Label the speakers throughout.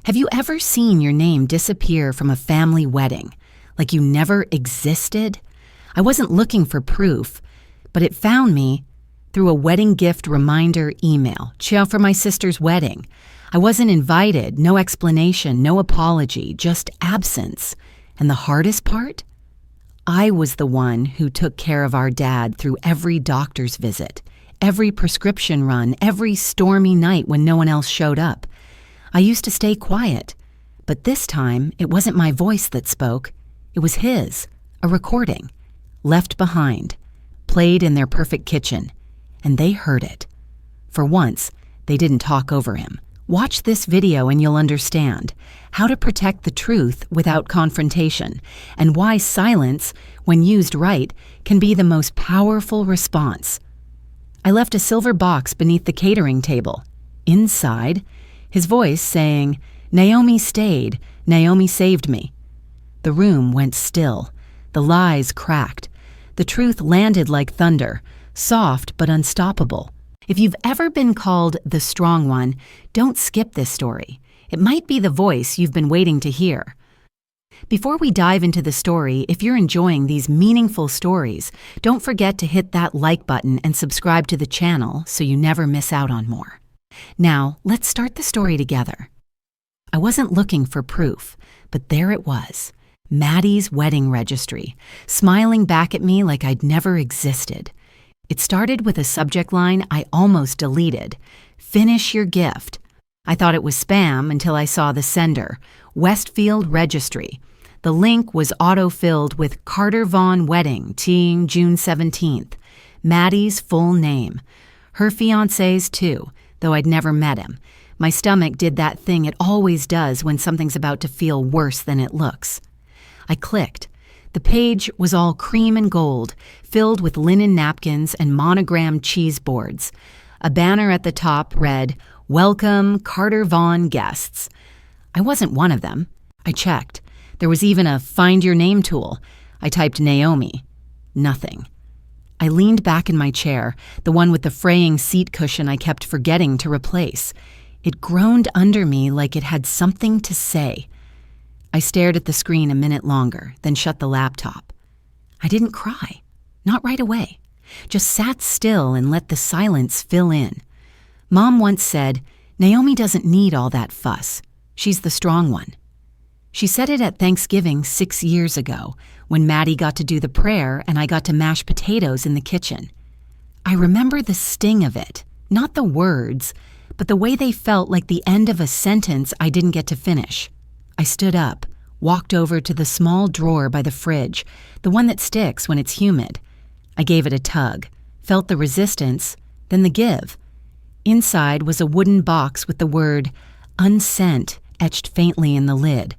Speaker 1: Have you ever seen your name disappear from a family wedding, like you never existed? I wasn't looking for proof, but it found me through a wedding gift reminder email, for my sister's wedding. I wasn't invited, no explanation, no apology, just absence. And the hardest part? I was the one who took care of our dad through every doctor's visit, every prescription run, every stormy night when no one else showed up. I used to stay quiet, but this time it wasn't my voice that spoke. It was his, a recording, left behind, played in their perfect kitchen, and they heard it. For once, they didn't talk over him. Watch this video and you'll understand how to protect the truth without confrontation, and why silence, when used right, can be the most powerful response. I left a silver box beneath the catering table. Inside, his voice saying, "Naomi stayed, Naomi saved me." The room went still. The lies cracked. The truth landed like thunder, soft but unstoppable. If you've ever been called the strong one, don't skip this story. It might be the voice you've been waiting to hear. Before we dive into the story, if you're enjoying these meaningful stories, don't forget to hit that like button and subscribe to the channel so you never miss out on more. Now, let's start the story together. I wasn't looking for proof, but there it was, Maddie's wedding registry, smiling back at me like I'd never existed. It started with a subject line I almost deleted, "Finish your gift." I thought it was spam until I saw the sender, Westfield Registry. The link was auto-filled with Carter Vaughn Wedding, teeing June 17th, Maddie's full name. Her fiancé's too, though I'd never met him. My stomach did that thing it always does when something's about to feel worse than it looks. I clicked. The page was all cream and gold, filled with linen napkins and monogrammed cheese boards. A banner at the top read, "Welcome, Carter Vaughn guests." I wasn't one of them. I checked. There was even a Find Your Name tool. I typed Naomi. Nothing. I leaned back in my chair, the one with the fraying seat cushion I kept forgetting to replace. It groaned under me like it had something to say. I stared at the screen a minute longer, then shut the laptop. I didn't cry. Not right away. Just sat still and let the silence fill in. Mom once said, "Naomi doesn't need all that fuss. She's the strong one." She said it at Thanksgiving 6 years ago, when Maddie got to do the prayer and I got to mash potatoes in the kitchen. I remember the sting of it, not the words, but the way they felt like the end of a sentence I didn't get to finish. I stood up, walked over to the small drawer by the fridge, the one that sticks when it's humid. I gave it a tug, felt the resistance, then the give. Inside was a wooden box with the word "unsent" etched faintly in the lid,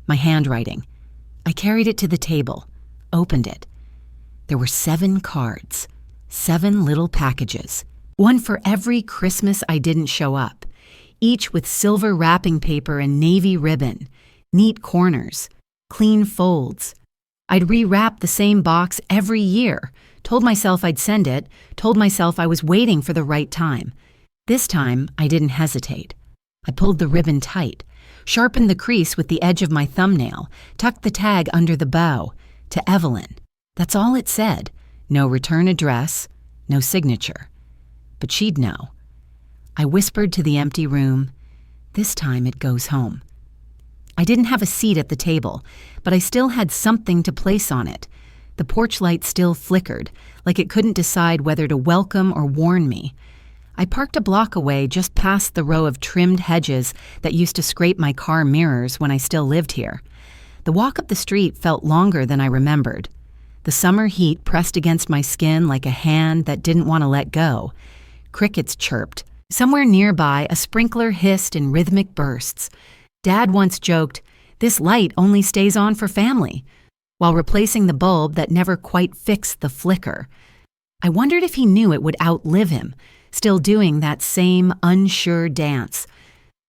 Speaker 1: my handwriting. I carried it to the table, opened it. There were 7 cards, 7 little packages, one for every Christmas I didn't show up, each with silver wrapping paper and navy ribbon, neat corners, clean folds. I'd rewrap the same box every year, told myself I'd send it, told myself I was waiting for the right time. This time, I didn't hesitate. I pulled the ribbon tight, sharpened the crease with the edge of my thumbnail, tucked the tag under the bow, to Evelyn. That's all it said. No return address, no signature. But she'd know. I whispered to the empty room, "This time it goes home." I didn't have a seat at the table, but I still had something to place on it. The porch light still flickered, like it couldn't decide whether to welcome or warn me. I parked a block away just past the row of trimmed hedges that used to scrape my car mirrors when I still lived here. The walk up the street felt longer than I remembered. The summer heat pressed against my skin like a hand that didn't want to let go. Crickets chirped. Somewhere nearby, a sprinkler hissed in rhythmic bursts. Dad once joked, "This light only stays on for family," while replacing the bulb that never quite fixed the flicker. I wondered if he knew it would outlive him, still doing that same unsure dance.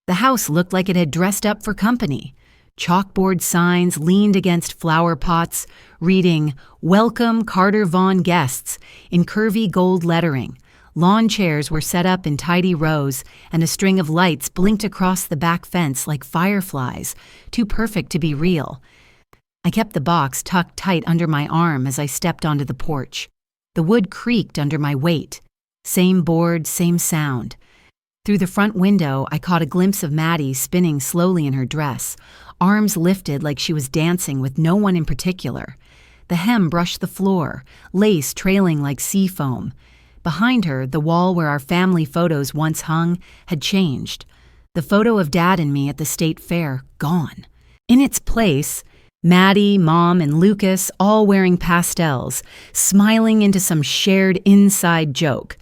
Speaker 1: The house looked like it had dressed up for company. Chalkboard signs leaned against flower pots, reading, "Welcome Carter Vaughn guests," in curvy gold lettering, Lawn chairs were set up in tidy rows, and a string of lights blinked across the back fence like fireflies, too perfect to be real. I kept the box tucked tight under my arm as I stepped onto the porch. The wood creaked under my weight. Same board, same sound. Through the front window, I caught a glimpse of Maddie spinning slowly in her dress, arms lifted like she was dancing with no one in particular. The hem brushed the floor, lace trailing like sea foam. Behind her, the wall where our family photos once hung had changed. The photo of Dad and me at the state fair, gone. In its place, Maddie, Mom, and Lucas all wearing pastels, smiling into some shared inside joke.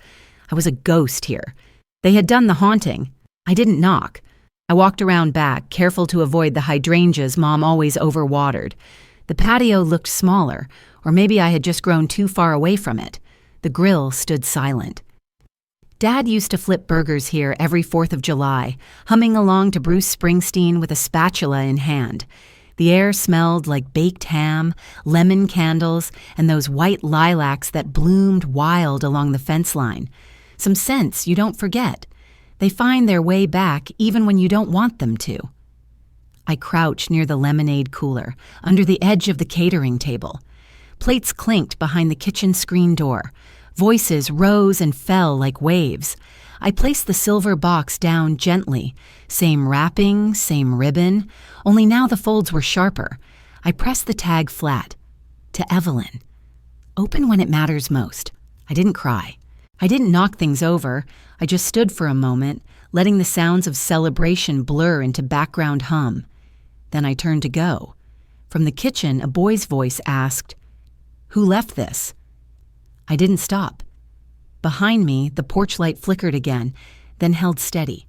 Speaker 1: I was a ghost here. They had done the haunting. I didn't knock. I walked around back, careful to avoid the hydrangeas Mom always overwatered. The patio looked smaller, or maybe I had just grown too far away from it. The grill stood silent. Dad used to flip burgers here every 4th of July, humming along to Bruce Springsteen with a spatula in hand. The air smelled like baked ham, lemon candles, and those white lilacs that bloomed wild along the fence line. Some scents you don't forget. They find their way back even when you don't want them to. I crouched near the lemonade cooler, under the edge of the catering table. Plates clinked behind the kitchen screen door. Voices rose and fell like waves. I placed the silver box down gently. Same wrapping, same ribbon, only now the folds were sharper. I pressed the tag flat. To Evelyn. Open when it matters most. I didn't cry. I didn't knock things over. I just stood for a moment, letting the sounds of celebration blur into background hum. Then I turned to go. From the kitchen, a boy's voice asked, "Who left this?" I didn't stop. Behind me, the porch light flickered again, then held steady.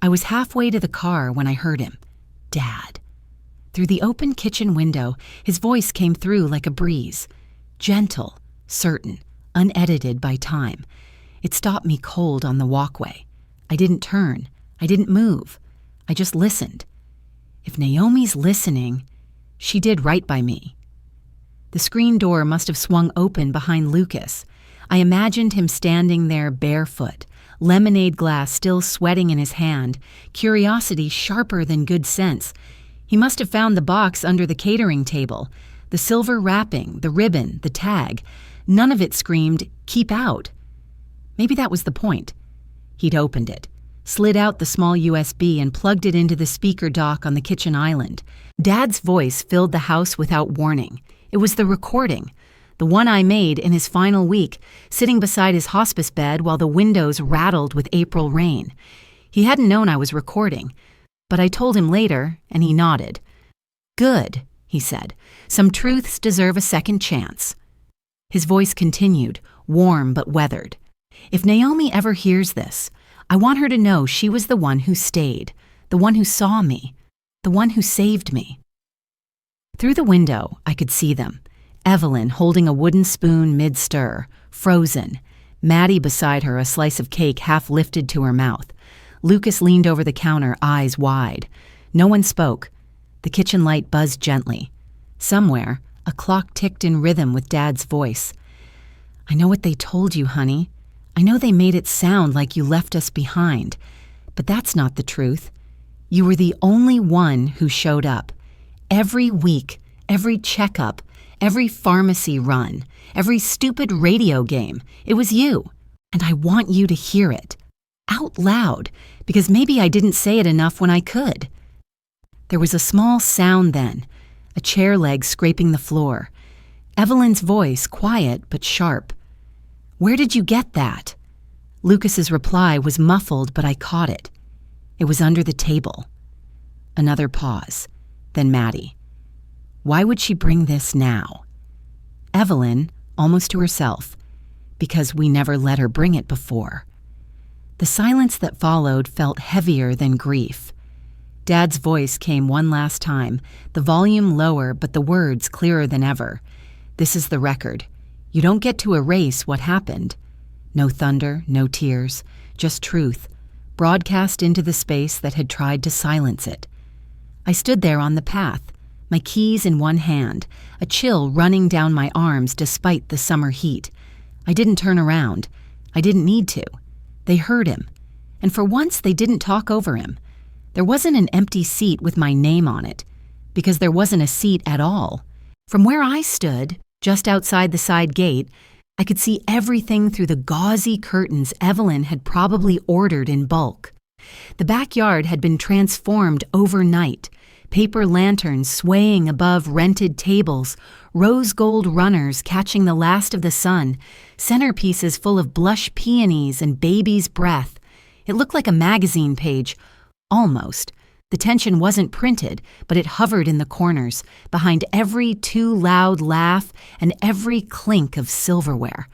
Speaker 1: I was halfway to the car when I heard him. Dad. Through the open kitchen window, his voice came through like a breeze. Gentle, certain, unedited by time. It stopped me cold on the walkway. I didn't turn. I didn't move. I just listened. If Naomi's listening, she did right by me. The screen door must have swung open behind Lucas. I imagined him standing there barefoot, lemonade glass still sweating in his hand, curiosity sharper than good sense. He must have found the box under the catering table, the silver wrapping, the ribbon, the tag. None of it screamed, "Keep out." Maybe that was the point. He'd opened it, slid out the small USB and plugged it into the speaker dock on the kitchen island. Dad's voice filled the house without warning. It was the recording, the one I made in his final week, sitting beside his hospice bed while the windows rattled with April rain. He hadn't known I was recording, but I told him later, and he nodded. "Good," he said. "Some truths deserve a second chance." His voice continued, warm but weathered. "If Naomi ever hears this, I want her to know she was the one who stayed, the one who saw me, the one who saved me." Through the window, I could see them. Evelyn holding a wooden spoon mid-stir, frozen. Maddie beside her, a slice of cake half lifted to her mouth. Lucas leaned over the counter, eyes wide. No one spoke. The kitchen light buzzed gently. Somewhere, a clock ticked in rhythm with Dad's voice. "I know what they told you, honey. I know they made it sound like you left us behind. But that's not the truth. You were the only one who showed up. Every week, every checkup, every pharmacy run, every stupid radio game, it was you. And I want you to hear it. Out loud, because maybe I didn't say it enough when I could." There was a small sound then, a chair leg scraping the floor. Evelyn's voice, quiet but sharp. "Where did you get that?" Lucas's reply was muffled, but I caught it. It was under the table. Another pause. Then Maddie. "Why would she bring this now?" Evelyn, almost to herself. "Because we never let her bring it before." The silence that followed felt heavier than grief. Dad's voice came one last time, the volume lower but the words clearer than ever. "This is the record. You don't get to erase what happened. No thunder, no tears, just truth, broadcast into the space that had tried to silence it." I stood there on the path, my keys in one hand, a chill running down my arms despite the summer heat. I didn't turn around. I didn't need to. They heard him. And for once, they didn't talk over him. There wasn't an empty seat with my name on it, because there wasn't a seat at all. From where I stood, just outside the side gate, I could see everything through the gauzy curtains Evelyn had probably ordered in bulk. The backyard had been transformed overnight. Paper lanterns swaying above rented tables, rose gold runners catching the last of the sun, centerpieces full of blush peonies and baby's breath. It looked like a magazine page. Almost. The tension wasn't printed, but it hovered in the corners, behind every too loud laugh and every clink of silverware.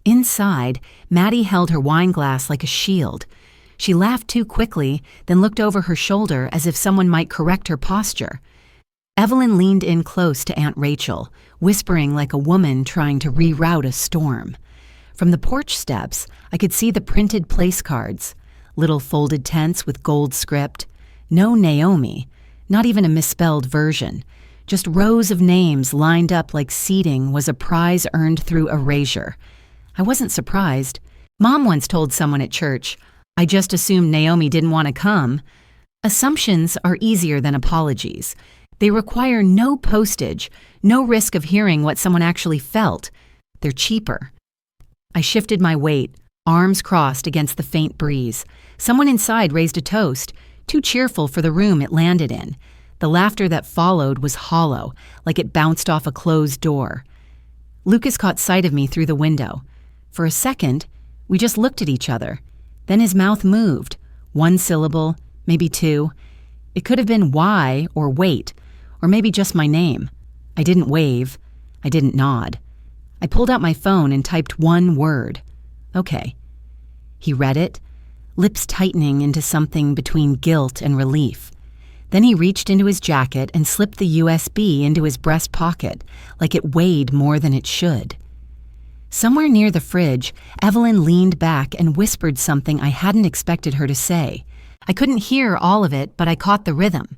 Speaker 1: Inside, Maddie held her wine glass like a shield. She laughed too quickly, then looked over her shoulder as if someone might correct her posture. Evelyn leaned in close to Aunt Rachel, whispering like a woman trying to reroute a storm. From the porch steps, I could see the printed place cards, little folded tents with gold script. No Naomi, not even a misspelled version. Just rows of names lined up like seating was a prize earned through erasure. I wasn't surprised. Mom once told someone at church, "I just assumed Naomi didn't want to come." Assumptions are easier than apologies. They require no postage, no risk of hearing what someone actually felt. They're cheaper. I shifted my weight, arms crossed against the faint breeze. Someone inside raised a toast, too cheerful for the room it landed in. The laughter that followed was hollow, like it bounced off a closed door. Lucas caught sight of me through the window. For a second, we just looked at each other. Then his mouth moved. One syllable, maybe two. It could have been why or wait, or maybe just my name. I didn't wave. I didn't nod. I pulled out my phone and typed one word. Okay. He read it, lips tightening into something between guilt and relief. Then he reached into his jacket and slipped the USB into his breast pocket, like it weighed more than it should. Somewhere near the fridge, Evelyn leaned back and whispered something I hadn't expected her to say. I couldn't hear all of it, but I caught the rhythm.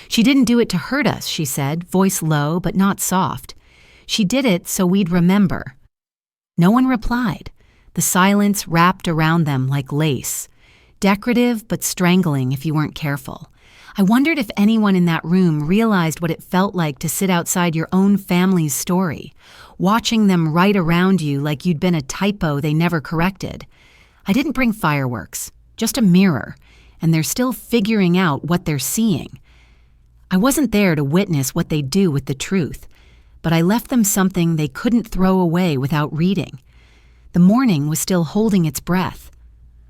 Speaker 1: She didn't do it to hurt us, she said, voice low but not soft. She did it so we'd remember. No one replied. The silence wrapped around them like lace. Decorative but strangling if you weren't careful. I wondered if anyone in that room realized what it felt like to sit outside your own family's story, watching them write around you like you'd been a typo they never corrected. I didn't bring fireworks, just a mirror, and they're still figuring out what they're seeing. I wasn't there to witness what they do with the truth, but I left them something they couldn't throw away without reading. The morning was still holding its breath.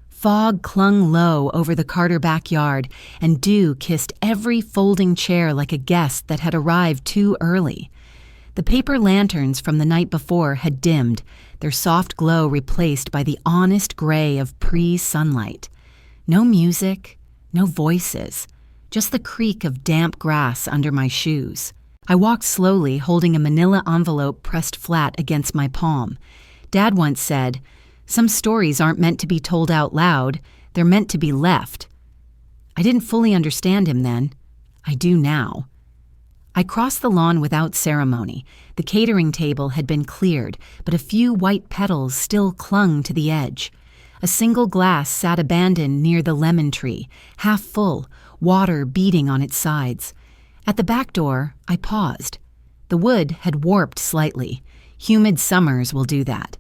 Speaker 1: Fog clung low over the Carter backyard, and dew kissed every folding chair like a guest that had arrived too early. The paper lanterns from the night before had dimmed, their soft glow replaced by the honest gray of pre-sunlight. No music, no voices, just the creak of damp grass under my shoes. I walked slowly, holding a manila envelope pressed flat against my palm. Dad once said, "Some stories aren't meant to be told out loud, they're meant to be left." I didn't fully understand him then. I do now. I crossed the lawn without ceremony. The catering table had been cleared, but a few white petals still clung to the edge. A single glass sat abandoned near the lemon tree, half full, water beating on its sides. At the back door, I paused. The wood had warped slightly. Humid summers will do that.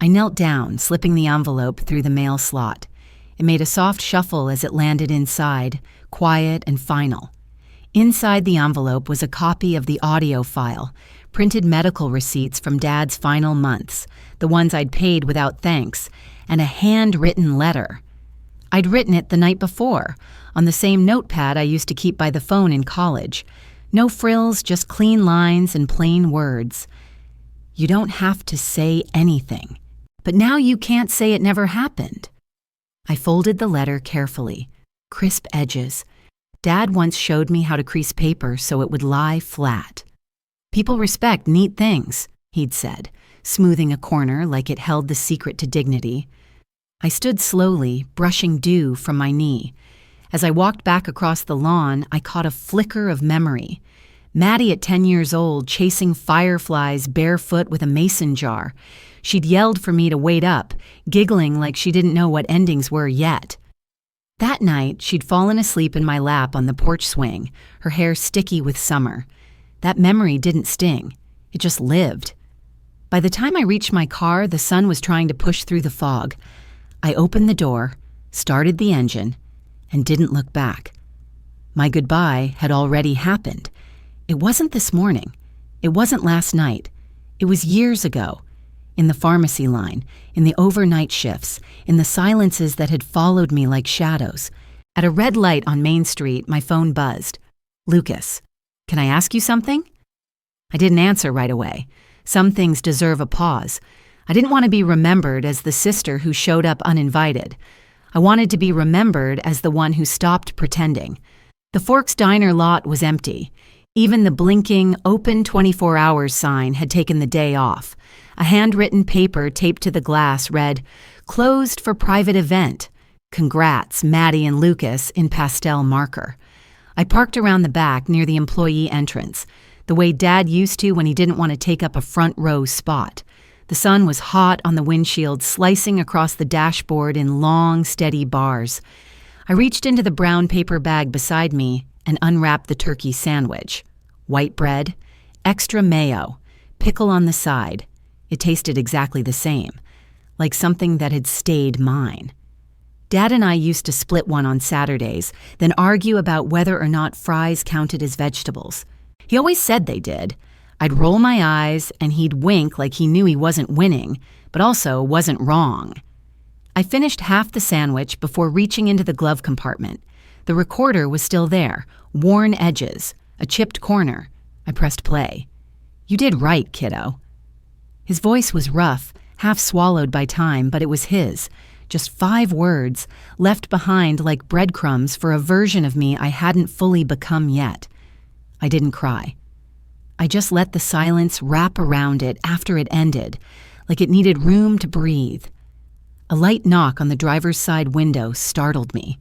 Speaker 1: I knelt down, slipping the envelope through the mail slot. It made a soft shuffle as it landed inside, quiet and final. Inside the envelope was a copy of the audio file, printed medical receipts from Dad's final months, the ones I'd paid without thanks, and a handwritten letter. I'd written it the night before, on the same notepad I used to keep by the phone in college. No frills, just clean lines and plain words. You don't have to say anything. But now you can't say it never happened. I folded the letter carefully, crisp edges. Dad once showed me how to crease paper so it would lie flat. "People respect neat things," he'd said, smoothing a corner like it held the secret to dignity. I stood slowly, brushing dew from my knee. As I walked back across the lawn, I caught a flicker of memory. Maddie at 10 years old chasing fireflies barefoot with a mason jar. She'd yelled for me to wait up, giggling like she didn't know what endings were yet. That night, she'd fallen asleep in my lap on the porch swing, her hair sticky with summer. That memory didn't sting. It just lived. By the time I reached my car, the sun was trying to push through the fog. I opened the door, started the engine, and didn't look back. My goodbye had already happened. It wasn't this morning. It wasn't last night. It was years ago. In the pharmacy line, in the overnight shifts, in the silences that had followed me like shadows. At a red light on Main Street, my phone buzzed. "Lucas, can I ask you something?" I didn't answer right away. Some things deserve a pause. I didn't want to be remembered as the sister who showed up uninvited. I wanted to be remembered as the one who stopped pretending. The Forks Diner lot was empty. Even the blinking, open 24 hours sign had taken the day off. A handwritten paper taped to the glass read, "Closed for private event. Congrats, Maddie and Lucas," in pastel marker. I parked around the back near the employee entrance, the way Dad used to when he didn't want to take up a front row spot. The sun was hot on the windshield, slicing across the dashboard in long, steady bars. I reached into the brown paper bag beside me and unwrapped the turkey sandwich. White bread, extra mayo, pickle on the side. It tasted exactly the same, like something that had stayed mine. Dad and I used to split one on Saturdays, then argue about whether or not fries counted as vegetables. He always said they did. I'd roll my eyes, and he'd wink like he knew he wasn't winning, but also wasn't wrong. I finished half the sandwich before reaching into the glove compartment. The recorder was still there, worn edges, a chipped corner. I pressed play. "You did right, kiddo." His voice was rough, half swallowed by time, but it was his. Just 5 words, left behind like breadcrumbs for a version of me I hadn't fully become yet. I didn't cry. I just let the silence wrap around it after it ended, like it needed room to breathe. A light knock on the driver's side window startled me.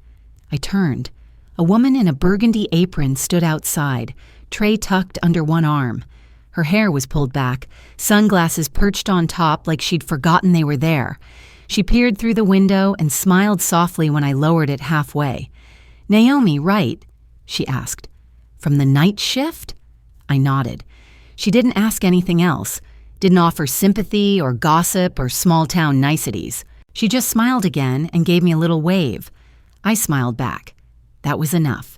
Speaker 1: I turned. A woman in a burgundy apron stood outside, tray tucked under one arm. Her hair was pulled back, sunglasses perched on top like she'd forgotten they were there. She peered through the window and smiled softly when I lowered it halfway. "Naomi, right?" she asked. "From the night shift?" I nodded. She didn't ask anything else, didn't offer sympathy or gossip or small-town niceties. She just smiled again and gave me a little wave. I smiled back. That was enough.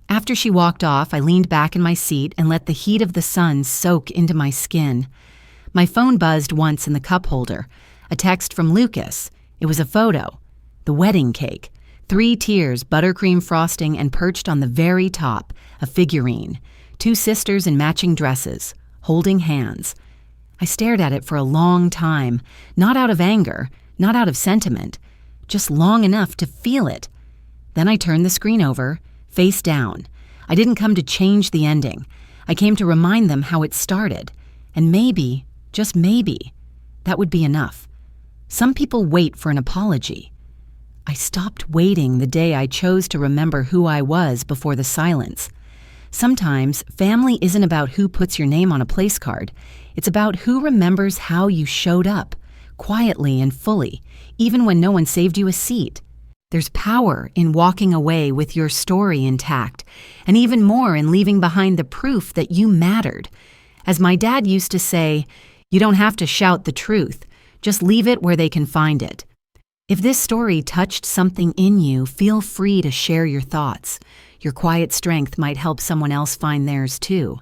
Speaker 1: After she walked off, I leaned back in my seat and let the heat of the sun soak into my skin. My phone buzzed once in the cup holder. A text from Lucas. It was a photo. The wedding cake. 3 tiers, buttercream frosting, and perched on the very top, a figurine. 2 sisters in matching dresses, holding hands. I stared at it for a long time, not out of anger, not out of sentiment, just long enough to feel it. Then I turned the screen over, face down. I didn't come to change the ending. I came to remind them how it started. And maybe, just maybe, that would be enough. Some people wait for an apology. I stopped waiting the day I chose to remember who I was before the silence. Sometimes family isn't about who puts your name on a place card. It's about who remembers how you showed up, quietly and fully, even when no one saved you a seat. There's power in walking away with your story intact, and even more in leaving behind the proof that you mattered. As my dad used to say, you don't have to shout the truth, just leave it where they can find it. If this story touched something in you, feel free to share your thoughts. Your quiet strength might help someone else find theirs too.